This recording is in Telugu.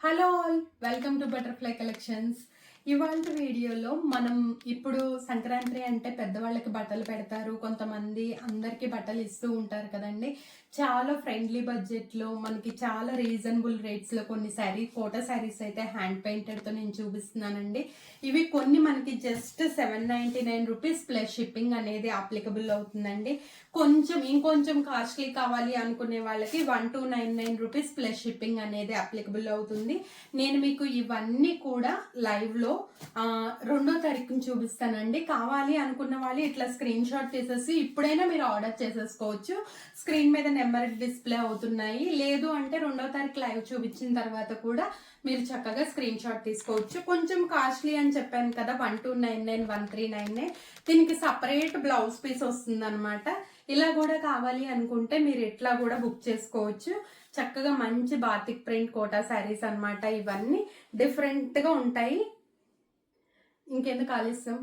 Hello all, welcome to butterfly collections. ఇవాళ వీడియోలో మనం ఇప్పుడు సంక్రాంతి అంటే పెద్దవాళ్ళకి బట్టలు పెడతారు, కొంతమంది అందరికీ బట్టలు ఇస్తూ ఉంటారు కదండి. చాలా ఫ్రెండ్లీ బడ్జెట్లో మనకి చాలా రీజనబుల్ రేట్స్లో కొన్ని ఫోటో శారీస్ అయితే హ్యాండ్ పెయింటెడ్తో నేను చూపిస్తున్నానండి. ఇవి కొన్ని మనకి జస్ట్ ₹799 ప్లస్ షిప్పింగ్ అనేది అప్లికబుల్ అవుతుందండి. ఇంకొంచెం కాస్ట్లీ కావాలి అనుకునే వాళ్ళకి ₹1299 ప్లస్ షిప్పింగ్ అనేది అప్లికబుల్ అవుతుంది. నేను మీకు ఇవన్నీ కూడా లైవ్ లో 2వ తారీఖుని చూపిస్తానండి. కావాలి అనుకున్న వాళ్ళు ఇట్లా స్క్రీన్ షాట్ తీసేసి ఇప్పుడైనా మీరు ఆర్డర్ చేసేసుకోవచ్చు. స్క్రీన్ మీద నెంబర్ డిస్ప్లే అవుతున్నాయి. లేదు అంటే 2వ తారీఖు లైవ్ చూపించిన తర్వాత కూడా మీరు చక్కగా స్క్రీన్ షాట్ తీసుకోవచ్చు. కొంచెం కాస్ట్లీ అని చెప్పాను కదా, 1299, 1399. దీనికి సపరేట్ బ్లౌజ్ పీస్ వస్తుంది అనమాట. ఇలా కూడా కావాలి అనుకుంటే మీరు ఇట్లా కూడా బుక్ చేసుకోవచ్చు. చక్కగా మంచి బాతిక్ ప్రింట్ కోటా శారీస్ అనమాట. ఇవన్నీ డిఫరెంట్ గా ఉంటాయి. ఇంకెందుకు ఆలస్యం,